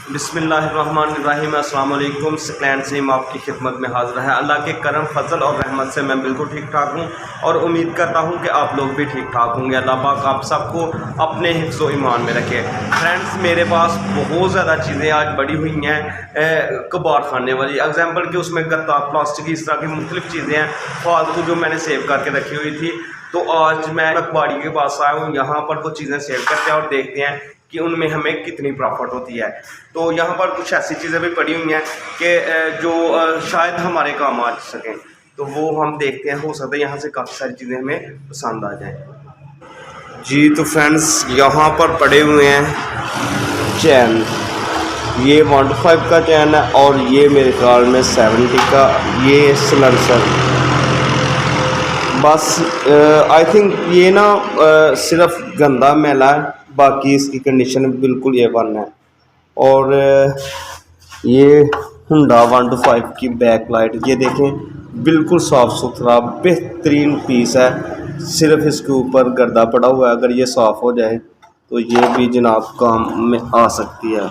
बिस्मिल्लाहिर्रहमानिर्रहीम। अस्सलाम वालेकुम। सेकंड सेम आपकी खिदमत में हाज़िर है। अल्लाह के करम फजल और रहमत से मैं बिल्कुल ठीक ठाक हूँ और उम्मीद करता हूँ कि आप लोग भी ठीक ठाक होंगे। अल्लाह पाक आप सबको अपने हिफ्ज़ व ईमान में रखे। फ्रेंड्स, मेरे पास बहुत ज़्यादा चीज़ें आज बड़ी हुई हैं कबाड़ खाने वाली। एग्जाम्पल कि उसमें गत्ता, प्लास्टिक, इस तरह की मुख्तलिफ़ चीज़ें हैं फालतू जो मैंने सेव करके रखी हुई थी। तो आज मैं कबाड़ी के पास आया हूँ, यहाँ पर कुछ चीज़ें सेव करते हैं और देखते हैं कि उनमें हमें कितनी प्रॉफिट होती है। तो यहाँ पर कुछ ऐसी चीज़ें भी पड़ी हुई हैं कि जो शायद हमारे काम आ सकें, तो वो हम देखते हैं। हो सकता है यहाँ से काफ़ी सारी चीज़ें हमें पसंद आ जाएं। जी तो फ्रेंड्स, यहाँ पर पड़े हुए हैं चैन। ये 125 का चैन है और ये मेरे ख्याल में 70 का ये सिलेंसर। बस आई थिंक ये ना सिर्फ गंदा मैला है, बाकी इसकी कंडीशन बिल्कुल A1 है। और ये हुंडा 125 की बैक लाइट, ये देखें बिल्कुल साफ़ सुथरा बेहतरीन पीस है। सिर्फ इसके ऊपर गर्दा पड़ा हुआ है, अगर ये साफ़ हो जाए तो ये भी जनाब काम में आ सकती है।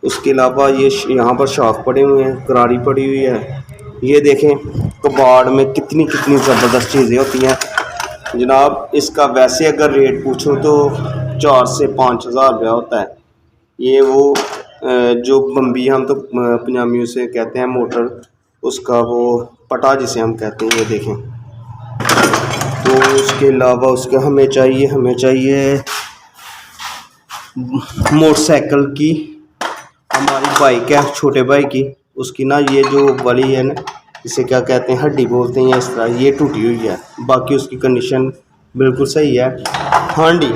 उसके अलावा ये यहाँ पर शाख पड़े हुए हैं, करारी पड़ी हुई है। ये देखें कबाड़ में कितनी कितनी ज़बरदस्त चीज़ें होती हैं जनाब। इसका वैसे अगर रेट पूछो तो 4 से 5 हज़ार रुपया होता है। ये वो जो बम्बी हम तो पंजाबी से कहते हैं मोटर, उसका वो पटा जिसे हम कहते हैं। ये देखें। तो उसके अलावा उसके हमें चाहिए मोटरसाइकिल की, हमारी बाइक है छोटे भाई की, उसकी ना ये जो वाली है ना, इसे क्या कहते हैं, हड्डी बोलते हैं, इस तरह ये टूटी हुई है। बाकी उसकी कंडीशन बिल्कुल सही है। हांडी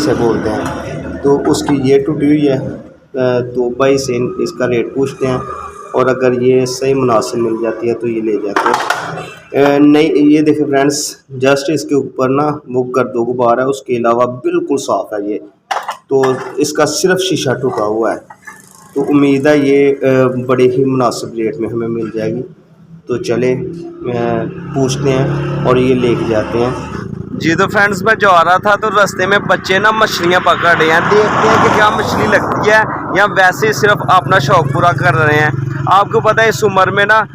से बोलते हैं। तो उसकी ये टूटी हुई है। तो भाई से इसका रेट पूछते हैं और अगर ये सही मुनासिब मिल जाती है तो ये ले जाते हैं। नहीं, ये देखें फ्रेंड्स, जस्ट इसके ऊपर ना वो गर्दो गुबार है, उसके अलावा बिल्कुल साफ़ है ये। तो इसका सिर्फ शीशा टूटा हुआ है। तो उम्मीद है ये बड़े ही मुनासिब रेट में हमें मिल जाएगी। तो चले पूछते हैं और ये लेके जाते हैं। जी तो फ्रेंड्स, मैं जा रहा था तो रास्ते में बच्चे ना मछलियाँ पकड़ रहे हैं। देखते हैं कि क्या मछली लगती है या वैसे सिर्फ अपना शौक़ पूरा कर रहे हैं। आपको पता है इस उम्र में ना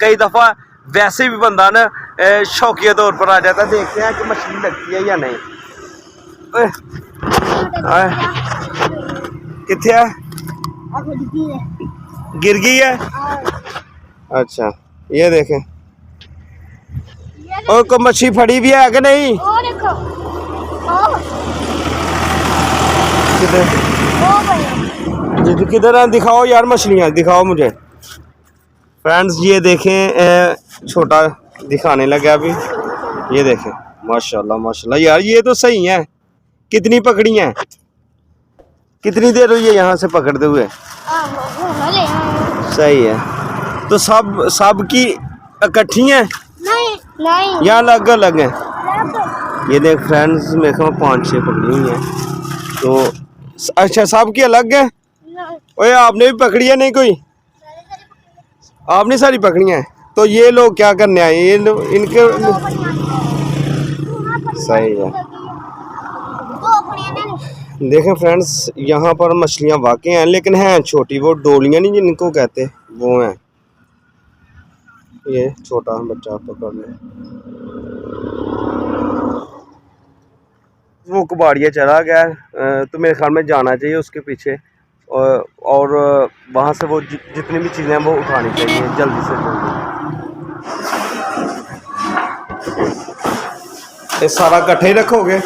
कई दफ़ा वैसे भी बंदा ना शौकिया तौर पर आ जाता है। देखते हैं कि मछली लगती है या नहीं। किथे है? गिर गई है। अच्छा, ये देखें। और को मछली फड़ी भी है कि नहीं? किधर किधर है? दिखाओ यार, मछलियाँ दिखाओ मुझे। फ्रेंड्स, ये देखें छोटा दिखाने लगा अभी। ये देखें, माशाल्लाह माशाल्लाह यार, ये तो सही है। कितनी पकड़ी हैं? कितनी देर हुई है यहाँ से पकड़ते हुए? सही है। तो सब की इकट्ठी हैं? नहीं, यहाँ अलग अलग हैं। ये देख फ्रेंड्स, मेरे ख्याल 5-6 पकड़ी हुई हैं। तो अच्छा, सब की अलग है। ओए, आपने भी पकड़ी है? नहीं कोई आपने सारी पकड़ी हैं? तो ये लोग क्या करने आए? ये लोग इनके सही है। देखें फ्रेंड्स, यहाँ पर मछलियाँ वाकई हैं, लेकिन हैं छोटी। वो डोलियाँ नहीं जिनको कहते, वो हैं। ये छोटा बच्चा पकड़ ले। वो कबाड़िया चला गया, तो मेरे ख्याल में जाना चाहिए उसके पीछे और वहाँ से वो जितनी भी चीज़ें हैं वो उठानी चाहिए जल्दी से जल्दी। ये सारा इकट्ठे ही रखोगे?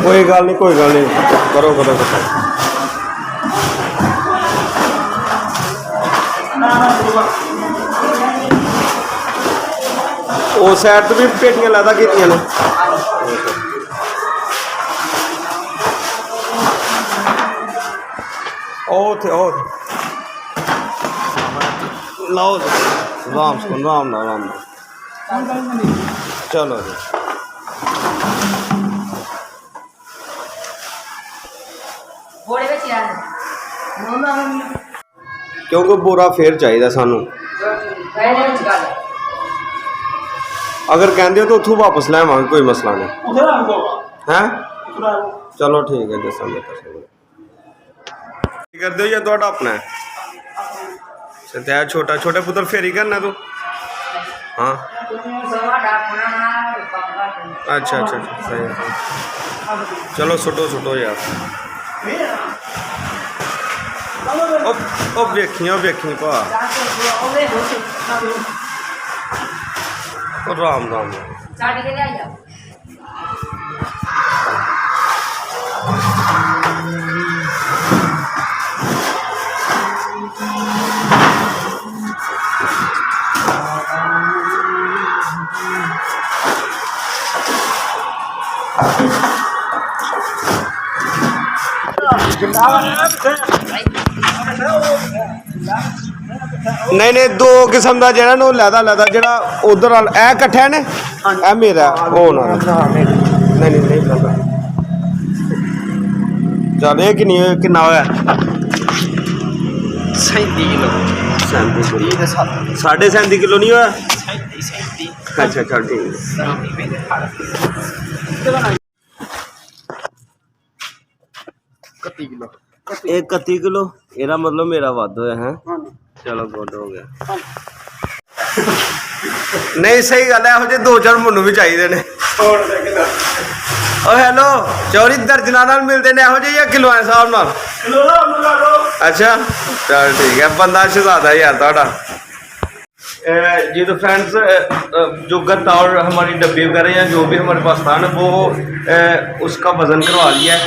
कोई गल नहीं, कोई गल नहीं, करो करो करो। वो साइड तो भी पेटियां लादा कीतियां ने। लाओ राम चलो जी। क्योंकि बोरा फिर चाहिए सानू। अगर कहते हो तो उतों वापस लैवांगे, कोई मसला नहीं है। चलो ठीक है, दसा कर दो या थोड़ा अपना है छोटा छोटा पुत्र फेरी करना तू। हाँ अच्छा अच्छा अच्छा सही है। चलो सुटो यार। ओ वेखी भा राम राम नहीं दो किस्म का जरा नो लैदा जरा उधर ए कट्ठा ने ए मेरा ओ ना नहीं चल ये किन्ना होया 37 किलो 37.5 किलो नहीं होया। अच्छा चल ठीक है 31 किलो एदा मतलब मेरा वध होया है। चलो गुड हो गया। नहीं सही गल है, यहो दो चार मैनू भी चाहिए ने। ओ हेलो चौरी दर्जना नाल मिलते ने यहो या किलो हिसाब नाल? अच्छा चल ठीक है, बंदा शहजादा यार तुहाडा। जी तो फ्रेंड्स जो गत्ता और हमारी डब्बे वगैरह या जो भी हमारे पास था ना वो उसका वज़न करवा लिया है।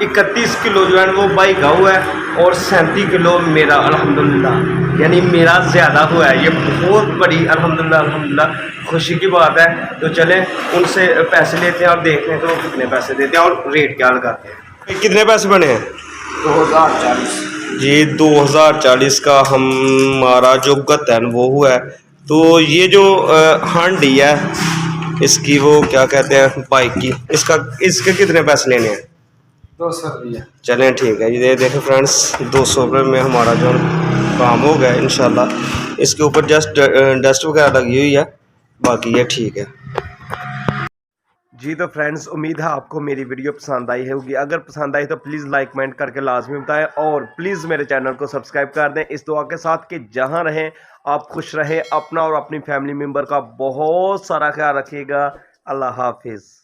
31 किलो जो है वो भाई का हुआ है और 37 किलो मेरा अल्हम्दुलिल्लाह, यानी मेरा ज़्यादा हुआ है। ये बहुत बड़ी अल्हम्दुलिल्लाह खुशी की बात है। तो चलें उनसे पैसे लेते हैं और देखते हैं तो कितने पैसे देते हैं और रेट क्या लगाते हैं। कितने पैसे बने हैं? 2040 जी 2040 का हमारा जो गत्ता है वो हुआ है। तो ये जो हांडी है इसकी वो क्या कहते हैं बाइक की, इसके कितने पैसे लेने हैं? 200 रुपये। चलें ठीक है, ये देखें फ्रेंड्स 200 रुपये में हमारा जो काम हो गया इंशाल्लाह। इसके ऊपर जस्ट डस्ट वगैरह लगी हुई है, बाकी ये ठीक है। जी तो फ्रेंड्स उम्मीद है आपको मेरी वीडियो पसंद आई होगी। अगर पसंद आई तो प्लीज़ लाइक कमेंट करके लाजमी बताएं और प्लीज़ मेरे चैनल को सब्सक्राइब कर दें इस दुआ के साथ कि जहां रहें आप खुश रहें, अपना और अपनी फैमिली मेम्बर का बहुत सारा ख्याल रखिएगा। अल्लाह हाफिज़।